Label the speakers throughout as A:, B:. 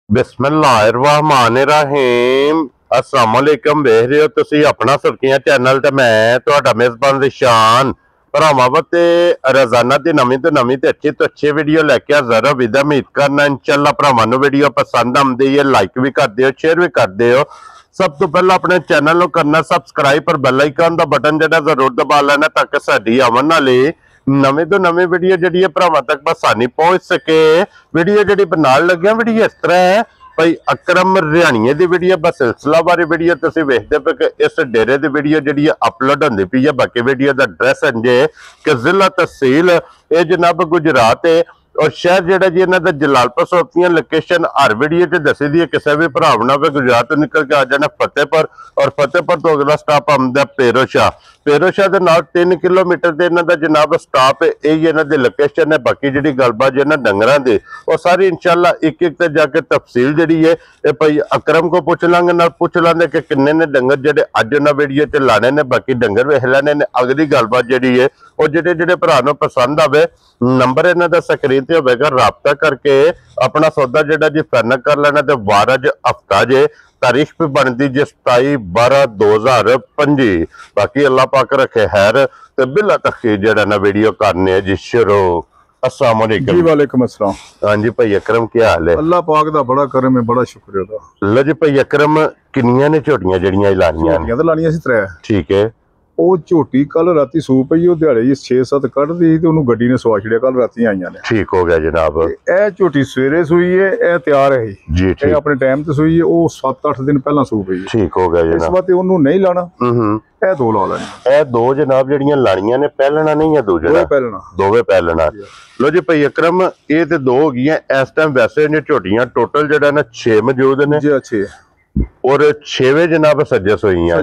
A: बिस्मिल्लाहिर्रहमानिर्रहीम अस्सलाम वालेकुम। देख रहे हो तुसी अपना सुर्खियां चैनल ते मैं तुहाडा मेजबान रिशान भरावां ते रोजाना दी नवीं तो अच्छी वीडियो लैके हाज़र हो। विदा उम्मीद करना इंशाअल्लाह भरावां नूं वीडियो पसंद आउंदी है, लाइक भी कर दिओ, शेयर भी कर दिओ। सब तो पहला अपने चैनल नूं करना सबसक्राइब और बेल आइकन दा बटन जिहड़ा जरूर दबा लेना ताकि साडी आवन वाली नवी तो नवी वीडियो जी भरावां तक आसानी पहुंच सके। वीडियो जी बनाने लगे वीडियो इस तरह है भाई अकरम रिहाणिये की वीडियो बस सिलसिला बारे वीडियो तुसीं वेखदे पे कि इस डेरे की वीडियो जी अपलोड होंदी पई है। बाकी वीडियो का एड्रैस है कि जिला तहसील ये जनाब गुजरात है और शहर जोड़ा जी इन्हों का जलालपुर सोपतियां। लोकेशन हर वीडियो च दसी दी है। किसी भी भरा ना गुजरात तो निकल के आ जाना फतेहपुर और फतेहपुर तो अगला स्टॉप आंदा पेरोशाह। पेरोशाह के नाल 3 किलोमीटर से इन्हों का जनाब स्टॉप है। यही इन्हों की लोकेशन है। बाकी जी गलबात जी डंगर की और सारी इंशाअल्लाह एक एक जाके तफसील जी है ये भाई अकरम को पूछ लांगे ना पूछ लांगे कि किन्ने ने डंगर जेडे अज उन्हें वीडियो च लाने ने। बाकी डंगर वेख लेने ने। अगली गलबात जी है और जेडे भरा नूं पसंद आवे नंबर इन्हों का स्क्रीन ते होगा, राबता करके अपना सौदा जेड़ा जी फाइनल कर लेना। तो वार अज हफ्ता जे तारीख भी बनती जी 27/12/2025। बाकी अल्लाह पाक रखे खैर तो बिला तखीर जेड़ा ना वीडियो करने जी शुरू। अस्सलाम वालेकुम
B: जी। वालेकुम अस्सलाम।
A: हाँ जी भाई अकरम क्या हाल है?
B: अल्लाह पाक दा बड़ा करम है, बड़ा शुक्र है।
A: लो जी भाई अकरम किन्नियां ने झोटियां जड़ियां लानियां
B: झोटियां तो लानियां सी 3।
A: ठीक है।
B: ਉਹ ਝੋਟੀ ਕੱਲ ਰਾਤੀ ਸੂ ਪਈ, ਉਹ ਦਿਹਾੜੇ ਜੀ 6-7 ਕੱਢਦੀ ਸੀ ਤੇ ਉਹਨੂੰ ਗੱਡੀ ਨੇ ਸਵਾ ਛੜਿਆ। ਕੱਲ ਰਾਤੀ ਆਈਆਂ ਨੇ।
A: ठीक हो गया जनाब।
B: ਇਹ ਝੋਟੀ ਸਵੇਰੇ ਸੂਈ ਹੈ, ਇਹ ਤਿਆਰ ਹੈ
A: जी
B: ਇਹ
A: ठीक
B: ਆਪਣੇ ਟਾਈਮ ਤੇ ਸੂਈ ਹੈ। ਉਹ 7-8 ਦਿਨ ਪਹਿਲਾਂ ਸੂ ਪਈ ਹੈ।
A: ठीक हो गया
B: ਇਸ
A: जनाब।
B: ਵਾਰ ਤੇ ਉਹਨੂੰ ਨਹੀਂ ਲਾਣਾ, ਇਹ 2 ਲਾ ਲੈਣੀ।
A: ਇਹ ਦੋ ਜਨਾਬ ਜਿਹੜੀਆਂ ਲਾਣੀਆਂ ਨੇ ਪਹਿਲਣਾ ਨਹੀਂ ਆ ਦੂਜੇ
B: ਦੋਵੇਂ ਪਹਿਲਣਾ।
A: ਦੋਵੇਂ ਪਹਿਲਣਾ। ਲੋ ਜੀ ਭਾਈ ਅਕਰਮ ਇਹ ਤੇ 2 ਹੋ ਗਈਆਂ ਇਸ ਟਾਈਮ। ਵੈਸੇ ਨੇ ਝੋਟੀਆਂ ਟੋਟਲ ਜਿਹੜਾ ਨਾ 6 ਮੌਜੂਦ ਨੇ
B: ਜੀ। ਅੱਛੇ
A: और 6वें जनाब सजस हुई हैं।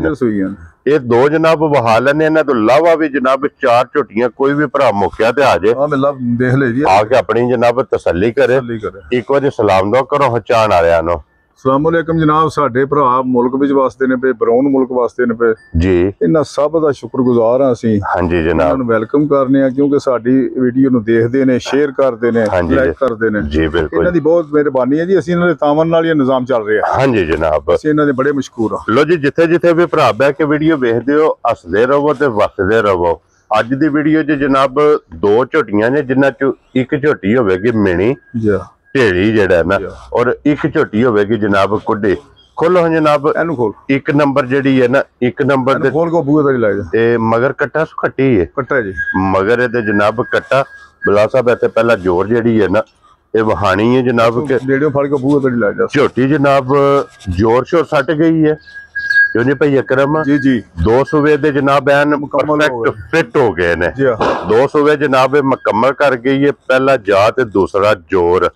A: ये 2 जनाब वहा लेने इन्हां तो इलावा भी जनाब 4 झोटियां कोई भी भरा मौके ते आ जाए
B: देख ले जी,
A: आके अपनी जनाब तसल्ली करे। एक बार सलाम दो करो हचान वालियां नु।
B: अस्सलामुअलैकुम जनाब। साडे भरा मुल्क विच वास्ते ने पे, ब्राउन मुल्क वास्ते ने पे
A: जी।
B: इन्हां सब दा शुक्रगुजार हां असीं।
A: हां जी जनाब।
B: इन्हां नूं वेलकम करने आ क्योंकि साडी वीडियो नूं देखदे ने, शेयर करदे ने, लाइक करदे ने
A: जी। बिल्कुल
B: इन्हां दी बहुत मेहरबानी है जी। असीं इन्हां दे तावन नाल ही निजाम चल रहा है।
A: हां जी जनाब।
B: असीं इन्हां दे बड़े मशकूर हां।
A: लो जी जिथे जिथे भी भरा बैठ के वीडियो वेखदे हो हसदे रहो ते वसदे रहो। अज दी वीडियो च जनाब 2 झोटियां ने जिन्हां चों एक झोटी होवेगी मिनी ढेड़ी जेड़ा ना और एक झोटी होवेगी जनाब कुड्डी। खोलो जनाब एनु खोल। एक नंबर जेडी है ना, एक नंबर दे
B: खोल को बूहे तड़ी ला जा।
A: ए मगर कट्टा सु खट्टी है। कट्टा जी मगर ए जनाब कट्टा बला साहब इत्थे पहला जोर जेडी है ना ये वहानी है जनाब के
B: रेडियो फाड़ के बूहे तड़ी ला जा।
A: झोटी जनाब जोर शोर सट गई है क्यों जी भाई अकरम? जी जी। 2 सूबे दे जनाब एन परफेक्ट फिट हो गए ने। 2 सूबे जनाब मुकम्मल कर गई है। पहला जा ते दूसरा जोर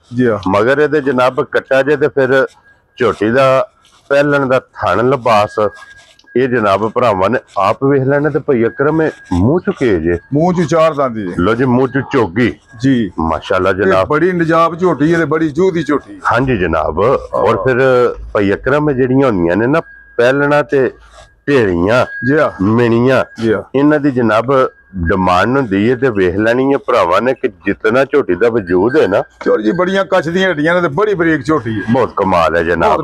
A: मगर ए जनाब कट्टा जे ते फिर झोटी दा पहलन दा थन लिबास ये जनाब भरावां ने आप वेख लेने ते भाई अकरम मुंह चुके जे
B: मुंह च 4 दांदी है।
A: लो जी मुंह च चोगी जी माशाल्लाह जनाब।
B: बड़ी निजाब झोटी है, बड़ी जूदी झोटी।
A: हां जी जनाब। और फिर भाई अकरम जेड़ियां होंदियां ने ना पहलना ते ढेड़ियां मिनियां इन्हां दी जनाब डिमांड होंदी है ते वेख लेनी है भरावां ने कि जितना झोटी दा वजूद है ना
B: चोर जी बड़ियां कच दी हड्डियां ने ते बड़ी बरीक झोटी है।
A: बहुत कमाल है जनाब।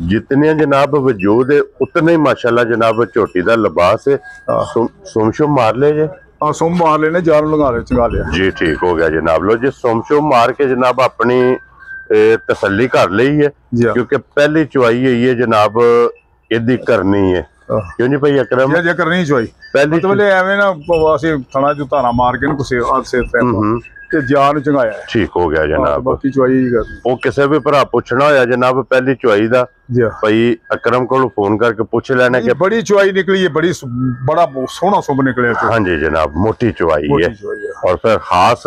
A: जितने जनाब वजूद है उतने ही माशाल्लाह जनाब झोटी दा लिबास है। सुम मार ले जे।
B: हाँ सुम मार लेने जान लगा ले चंगा लिया जी।
A: ठीक हो गया जनाब। लो जी सुम मार के जनाब अपनी तसल्ली कर ली है क्योंकि पहली चुवाई है जनाब इदी करनी है क्यों जी भाई अकरम?
B: जे करनी चुवाई पहली मतलब एवें ना ਅਸੀਂ ਥਣਾ ਚ ਧਾਰਾ ਮਾਰ ਕੇ ਨੂੰ ਸੇ ਤੇ ਜਾਨ ਚੰਗਾਇਆ।
A: ठीक हो गया जनाब।
B: ਬਾਕੀ ਚੁਵਾਈ ਕਰਨੀ
A: ਉਹ ਕਿਸੇ ਵੀ ਭਰਾ ਪੁੱਛਣਾ ਹੋਇਆ ਜਨਾਬ ਪਹਿਲੀ ਚੁਵਾਈ ਦਾ ਭਾਈ ਅਕਰਮ ਕੋਲੋਂ ਫੋਨ ਕਰਕੇ ਪੁੱਛ ਲੈਣਾ ਕਿ
B: ਬੜੀ ਚੁਵਾਈ ਨਿਕਲੀ ਹੈ, ਬੜੀ ਬੜਾ ਸੋਹਣਾ ਸੁਭ ਨਿਕਲਿਆ।
A: हाँ जी जनाब मोटी चुवाई है और फिर खास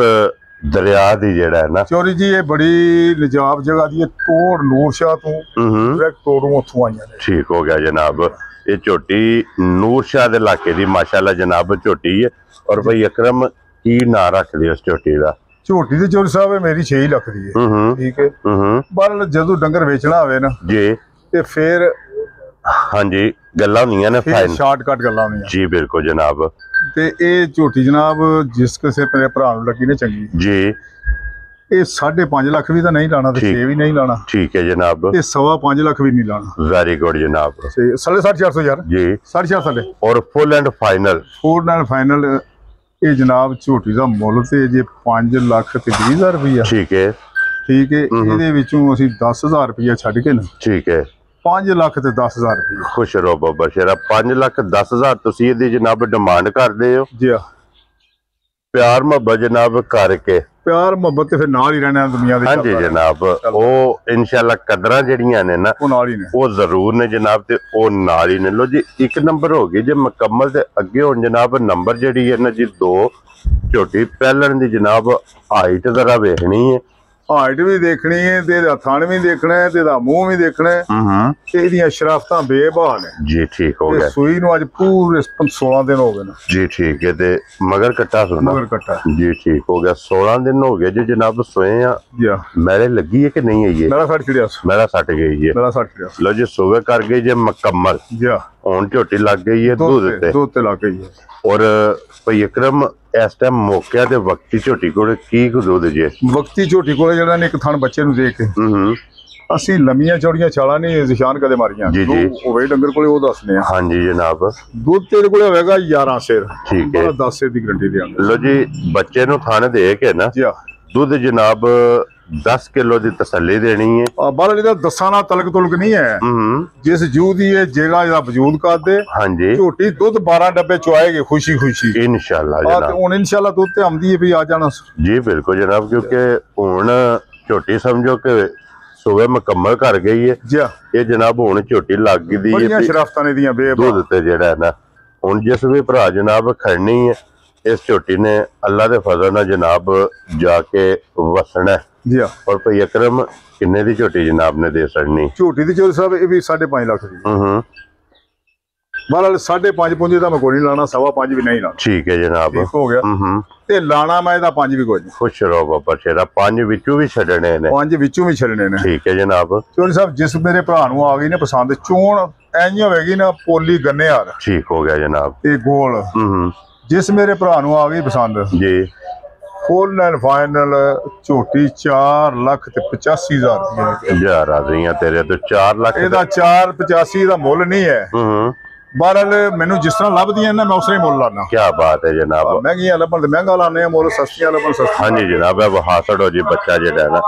A: दरिया दी जेड़ा है ना
B: चोरी जी ये बड़ी निजाब जगह दी तोड़ नूरशाह तो डायरेक्ट तोड़ों उथों आईयां ने। ठीक
A: हो गया जनाब। ये झोटी नूरशाह दे इलाके दी माशाल्लाह जनाब झोटी है। और भाई अकरम की ना रख दी उस झोटी दा?
B: झोटी दी चोरी साहब मेरी 6 लाख दी है। ठीक है। पर जदों डंगर बेचना होवे ना जी ते फिर
A: हाँ जी गल्लां होंदियां ने फाइन
B: शॉर्टकट गल्लां होंदियां
A: जी। बिल्कुल जनाब।
B: ते ए झोटी जनाब जिस किसी मेरे भरा नूं लगी ने चंगी जी ਇਹ 5.5 ਲੱਖ ਵੀ ਤਾਂ ਨਹੀਂ ਲਾਣਾ ਤੇ 6 ਵੀ ਨਹੀਂ ਲਾਣਾ।
A: ਠੀਕ ਹੈ ਜਨਾਬ।
B: ਇਹ 5.25 ਲੱਖ ਵੀ ਨਹੀਂ ਲਾਣਾ।
A: ਵੈਰੀ ਗੁੱਡ ਜਨਾਬ।
B: 450 ਯਾਰ
A: ਜੀ
B: 450
A: ਔਰ full and final.
B: Full and final ਇਹ ਜਨਾਬ ਝੋਟੀ ਦਾ ਮੁੱਲ ਤੇ ਜੇ 5 ਲੱਖ ਤੇ 20,000 ਰੁਪਇਆ।
A: ਠੀਕ ਹੈ
B: ਇਹਦੇ ਵਿੱਚੋਂ ਅਸੀਂ 10,000 ਰੁਪਇਆ ਛੱਡ ਕੇ ਨਾ।
A: ਠੀਕ ਹੈ
B: 5 ਲੱਖ ਤੇ 10,000 ਰੁਪਇਆ।
A: ਖੁਸ਼ ਰਹੋ ਬਾਬਾ ਸ਼ੇਰਾ। 5 ਲੱਖ 10,000 ਤੁਸੀਂ ਇਹਦੀ ਜਨਾਬ ਡਿਮਾਂਡ ਕਰਦੇ ਹੋ
B: ਜੀ।
A: ਪਿਆਰ ਮੁਹੱਬਤ ਜਨਾਬ ਕਰਕੇ।
B: ਪਿਆਰ ਮੁਹੱਬਤ ਤੇ ਫਿਰ ਨਾਲ ਹੀ ਰਹਿਣਾ ਦੁਨੀਆ ਦੇ।
A: ਹਾਂਜੀ ਜਨਾਬ ਉਹ ਇਨਸ਼ਾਅੱਲਾ ਕਦਰਾਂ ਜਿਹੜੀਆਂ ਨੇ ਨਾ
B: ਉਹ ਨਾਲ ਹੀ ਨੇ, ਉਹ
A: ਜ਼ਰੂਰ ਨੇ ਜਨਾਬ ਤੇ ਉਹ ਨਾਲ ਹੀ ਨੇ। ਲੋ ਜੀ 1 ਨੰਬਰ ਹੋ ਗਈ ਜੇ ਮੁਕੰਮਲ ਤੇ ਅੱਗੇ ਹੁਣ ਜਨਾਬ ਨੰਬਰ ਜਿਹੜੀ ਹੈ ਨਾ ਜੀ 2 ਝੋਟੀ ਪਹਿਲਣ ਦੀ ਜਨਾਬ ਹਾਈਟ ਜ਼ਰਾ ਵੇਖਣੀ ਹੈ।
B: ਹਾਈਟ ਵੀ ਦੇਖਣੀ ਹੈ ਤੇ ਇਹਦਾ ਥਣ ਵੀ ਦੇਖਣਾ ਹੈ ਤੇ ਇਹਦਾ ਮੂੰਹ ਵੀ ਦੇਖਣਾ ਹੈ ਤੇ ਇਹਦੀਆਂ ਸ਼ਰਾਫਤਾਂ ਬੇਬਾਹ ਨੇ
A: ਜੀ। ਠੀਕ ਹੋ ਗਿਆ।
B: ਸੂਈ ਨੂੰ ਅੱਜ ਪੂਰੇ 16 ਦਿਨ ਹੋ ਗਏ ਨੇ
A: ਜੀ। ਠੀਕ ਹੈ ਤੇ ਮਗਰ ਕੱਟਾ ਸੁਣਾ।
B: ਮਗਰ ਕੱਟਾ
A: ਜੀ। ਠੀਕ ਹੋ ਗਿਆ। 16 ਦਿਨ ਹੋ ਗਏ ਜੇ ਜਨਾਬ ਸੋਏ ਆ।
B: ਜੀ
A: ਮੈਲੇ ਲੱਗੀ ਹੈ ਕਿ ਨਹੀਂ ਆਈ ਹੈ?
B: ਮੇਰਾ ਸੱਟ ਖੜਿਆ
A: ਮੇਰਾ ਸੱਟ ਗਈ ਹੈ।
B: ਮੇਰਾ ਸੱਟ ਖੜਿਆ।
A: ਲੋ ਜੀ ਸੋਵੇ ਕਰ ਗਈ ਜੇ ਮੁਕੰਮਲ।
B: ਜੀ
A: ਹੁਣ ਝੋਟੀ ਲੱਗ ਗਈ ਹੈ ਦੁੱਧ ਤੇ
B: ਲੱਗ ਗਈ ਹੈ।
A: ਔਰ ਭਈ ਅਕਰਮ ਇਸ ਟਾਈਮ ਮੌਕਿਆ ਤੇ ਵਕਤੀ ਝੋਟੀ ਕੋਲ ਕੀ ਦੁੱਧ ਜੇ?
B: ਵਕਤੀ ਝੋਟੀ ਕੋਲ ਜਿਹੜਾ ਨੇ ਇੱਕ ਥਣ ਬੱਚੇ ਨੂੰ ਦੇਖ ਕੇ ਅਸੀਂ ਲੰਮੀਆਂ ਚੌੜੀਆਂ ਛਾਲਾਂ ਨਹੀਂ ਨਿਸ਼ਾਨ ਕਦੇ ਮਾਰੀਆਂ। ਉਹ ਵੇ ਡੰਗਰ ਕੋਲੇ ਉਹ ਦੱਸਨੇ ਆ।
A: ਹਾਂਜੀ ਜਨਾਬ।
B: ਦੁੱਧ ਤੇਰੇ ਕੋਲੇ ਹੋਵੇਗਾ 11 ਸੇਰ।
A: ਠੀਕ ਹੈ
B: 10 ਸੇਰ ਦੀ ਗਰੰਟੀ ਦੇਾਂਗੇ।
A: ਲੋ ਜੀ ਬੱਚੇ ਨੂੰ ਥਣ ਦੇ ਕੇ ਨਾ ਦੁੱਧ ਜਨਾਬ 10 ਕਿਲੋ ਦੀ ਤਸੱਲੀ ਦੇਣੀ ਹੈ।
B: ਬਾਹਰ ਇਹਦਾ ਦੱਸਾਂ ਨਾਲ ਤਲਕ ਤੁਲਕ ਨਹੀਂ ਹੈ। ਜਿਸ ਜੂ ਦੀ ਹੈ ਜੇਗਾ ਇਹਦਾ ਵਜੂਦ ਕਰਦੇ।
A: ਹਾਂਜੀ
B: ਝੋਟੀ ਦੁੱਧ 12 ਡੱਬੇ ਚੁਆਏਗੇ ਖੁਸ਼ੀ
A: ਇਨਸ਼ਾਅੱਲਾ ਜਨਾਬ।
B: ਹੁਣ ਇਨਸ਼ਾਅੱਲਾ ਦੁੱਧ ਤੇ ਆਉਂਦੀ ਹੈ ਵੀ ਆ ਜਾਣਾ
A: ਜੀ। ਬਿਲਕੁਲ ਜਨਾਬ ਕਿਉਂਕਿ ਹੁਣ ਝੋਟੀ ਸਮਝੋ ਕਿ ਸੂਬੇ ਮੁਕੰਮਲ ਕਰ ਗਈ ਹੈ ਜੀ। ਇਹ ਜਨਾਬ ਹੁਣ ਝੋਟੀ ਲੱਗ ਗਈ ਹੈ।
B: ਬੜੀਆਂ ਸ਼ਰਾਫਤਾਂ ਨੇ ਦੀਆਂ
A: ਦੁੱਧ ਤੇ ਜਿਹੜਾ ਹੈ ਨਾ ਹੁਣ ਜਿਸ ਵੀ ਭਰਾ ਜਨਾਬ ਖੜਨੀ ਹੈ ਇਸ ਝੋਟੀ ਨੇ ਅੱਲਾ ਦੇ ਫਜ਼ਲ ਨਾਲ ਜਨਾਬ ਜਾ ਕੇ ਵਸਣਾ
B: ਜੀ।
A: ਔਰ ਭਈ ਅਕਰਮ ਕਿੰਨੇ ਦੀ ਝੋਟੀ ਜਨਾਬ ਨੇ ਦੇ ਛੜਨੀ?
B: ਝੋਟੀ ਦੀ ਚੋਰੀ ਸਾਹਿਬ ਇਹ ਵੀ 5.5 ਲੱਖ ਦੀ। ਮਾਲ 5.5 ਪੁੰਜੇ ਦਾ ਮੈਂ ਕੋਈ ਨਹੀਂ ਲਾਣਾ, 5.25 ਵੀ ਨਹੀਂ ਲਾਣਾ।
A: ਠੀਕ ਹੈ ਜਨਾਬ।
B: ਹੋ ਗਿਆ ਤੇ ਲਾਣਾ ਮੈਂ ਇਹਦਾ 5 ਵੀ ਕੋਈ ਨਹੀਂ।
A: ਖੁਸ਼ ਰਹੋ ਬਾਬਾ ਸ਼ੇਰਾ। 5 ਵਿੱਚੋਂ ਵੀ ਛੱਡਣੇ ਨੇ।
B: 5 ਵਿੱਚੋਂ ਵੀ ਛੱਡਣੇ ਨੇ।
A: ਠੀਕ ਹੈ ਜਨਾਬ।
B: ਚੋਰੀ ਸਾਹਿਬ ਜਿਸ ਮੇਰੇ ਭਰਾ ਨੂੰ ਆ ਗਈ ਨੇ ਪਸੰਦ ਚੋਣ ਐਂ ਹੋਵੇਗੀ ਨਾ ਪੋਲੀ ਗੰਨੇ ਯਾਰ।
A: ਠੀਕ ਹੋ ਗਿਆ ਜਨਾਬ।
B: ਤੇ ਗੋਲ ਜਿਸ ਮੇਰੇ ਭਰਾ ਨੂੰ ਆ ਗਈ ਪਸੰਦ
A: ਜੀ
B: ਫੁੱਲ ਐਂਡ ਫਾਈਨਲ ਝੋਟੀ 4,85,000 ਰੁਪਏ।
A: ਯਾਰ ਆ ਗਈਆਂ ਤੇਰੇ ਤੋਂ 4 ਲੱਖ।
B: ਇਹਦਾ 4,85 ਦਾ ਮੁੱਲ ਨਹੀਂ ਹੈ। ਬਹਰਹਾਲ ਮੈਨੂੰ ਜਿਸ ਤਰ੍ਹਾਂ ਲੱਭਦੀਆਂ ਨੇ ਮੈਂ ਉਸ ਤਰ੍ਹਾਂ ਹੀ ਮੁੱਲ ਲਾਣਾ।
A: ਕੀ ਬਾਤ ਹੈ ਜਨਾਬ।
B: ਮਹਿੰਗੀਆਂ ਲੱਭਣ ਤੇ ਮਹਿੰਗਾ ਲਾਣੇ ਆ, ਮੁੱਲ ਸਸਤੀਆਂ ਲੱਭਣ ਸਸਤੀਆਂ।
A: ਹਾਂਜੀ ਜਨਾਬ ਇਹ ਹਾਸੜ ਹੋ ਜੀ ਬੱਚਾ ਜਿਹੜਾ ਨਾ।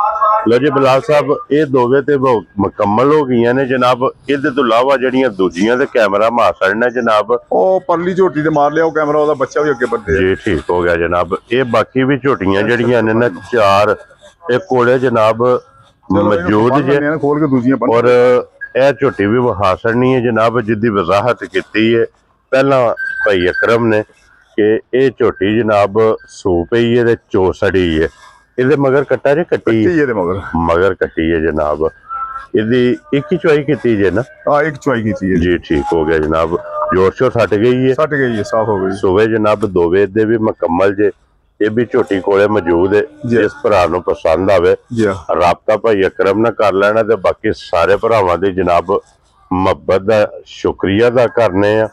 A: ਲੋ ਜੀ ਬਲਾਲ ਸਾਹਿਬ ਇਹ ਦੋਵੇਂ ਤੇ ਮੁਕੰਮਲ ਹੋ ਗਈਆਂ ਨੇ ਜਨਾਬ। ਇਹਦੇ ਤੋਂ ਇਲਾਵਾ ਜਿਹੜੀਆਂ ਦੂਜੀਆਂ ਤੇ ਕੈਮਰਾ ਮਾਸੜ ਨੇ ਜਨਾਬ
B: ਉਹ ਪਰਲੀ ਝੋਟੀ ਤੇ ਮਾਰ ਲਿਆ ਉਹ ਕੈਮਰਾ, ਉਹਦਾ ਬੱਚਾ ਵੀ ਅੱਗੇ ਵੱਧੇ
A: ਜੀ। ਠੀਕ ਹੋ ਗਿਆ ਜਨਾਬ। ਇਹ ਬਾਕੀ ਵੀ ਝੋਟੀਆਂ ਜਿਹੜੀਆਂ ਨੇ ਨਾ 4 ਇਹ ਕੋਲੇ ਜਨਾਬ ਮੌਜੂਦ ਜੇ
B: ਖੋਲ ਕੇ ਦੂਜੀਆਂ।
A: ਔਰ ਇਹ ਝੋਟੀ ਵੀ ਹਾਸੜਨੀ ਹੈ ਜਨਾਬ ਜਿੱਦੀ ਵਜ਼ਾਹਤ ਕੀਤੀ ਹੈ ਪਹਿਲਾਂ ਭਾਈ ਅਕਰਮ ਨੇ ਕਿ ਇਹ ਝੋਟੀ ਜਨਾਬ ਸੂ ਪਈ ਹੈ ਤੇ ਚੋਸੜੀ ਹੈ। ਇਹਦੇ ਮਗਰ ਕੱਟਾ ਜੇ ਕੱਟੀ ਇਹਦੇ ਮਗਰ ਕੱਟੀ ਹੈ ਜਨਾਬ। ਇਹਦੀ ਇੱਕ ਹੀ ਚੁਆਈ ਕੀਤੀ ਜੇ ਨਾ?
B: ਇੱਕ ਚੁਆਈ ਕੀਤੀ ਹੈ
A: ਜੀ। ਠੀਕ ਹੋ ਗਿਆ ਜਨਾਬ। ਜੋਰ ਸ਼ੋਰ ਸੱਟ ਗਈ ਹੈ
B: ਸਾਫ਼ ਹੋ ਗਈ।
A: ਸੂਵੇ ਜਨਾਬ ਦੋਵੇਂ ਦੇ ਵੀ ਮੁਕੰਮਲ ਜੇ। ਇਹ ਵੀ ਝੋਟੀ ਕੋਲੇ ਮੌਜੂਦ ਹੈ। ਜਿਸ ਭਰਾ ਨੂੰ ਪਸੰਦ ਆਵੇ ਰਾਬਤਾ ਭਾਈ ਅਕਰਮ ਨਾਲ ਕਰ ਲੈਣਾ। ਤੇ ਬਾਕੀ ਸਾਰੇ ਭਰਾਵਾਂ ਦੀ ਜਨਾਬ ਮੁਹੱਬਤ ਦਾ ਸ਼ੁਕਰੀਆ ਅਦਾ ਕਰਨੇ ਆ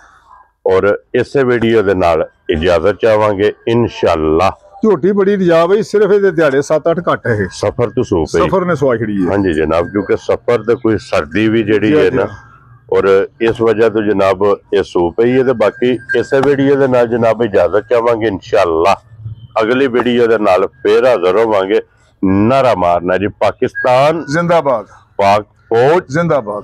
A: ਔਰ ਇਸੇ ਵੀਡੀਓ ਦੇ ਨਾਲ ਇਜਾਜ਼ਤ ਚਾਹਾਂਗੇ ਇਨਸ਼ਾਅੱਲਾ। ਝੋਟੀ ਬੜੀ ਰਿਜਾਬ ਹੈ, ਸਿਰਫ ਇਹਦੇ ਦਿਹਾੜੇ 7-8 ਘੱਟ ਹੈ। ਸਫਰ ਤੋਂ ਸੋ ਪਈ, ਸਫਰ ਨੇ ਸਵਾ ਖੜੀ ਹੈ। ਹਾਂਜੀ ਜਨਾਬ ਕਿਉਂਕਿ ਸਫਰ ਤੇ ਕੋਈ ਸਰਦੀ ਵੀ ਜਿਹੜੀ ਹੈ ਨਾ ਔਰ ਇਸ ਵਜ੍ਹਾ ਤੋਂ ਜਨਾਬ ਇਹ ਸੋ ਪਈ ਹੈ। ਤੇ ਬਾਕੀ ਇਸੇ ਵੀਡੀਓ ਦੇ ਨਾਲ ਜਨਾਬ ਇਜਾਜ਼ਤ ਚਾਹਾਂਗੇ ਇਨਸ਼ਾਅੱਲਾ। ਅਗਲੀ ਵੀਡੀਓ ਦੇ ਨਾਲ ਫੇਰ ਹਾਜ਼ਰ ਹੋਵਾਂਗੇ। ਨਾਰਾ ਮਾਰਨਾ ਜੀ ਪਾਕਿਸਤਾਨ ਜ਼ਿੰਦਾਬਾਦ, ਪਾਕ ਫੌਜ ਜ਼ਿੰਦਾਬਾਦ।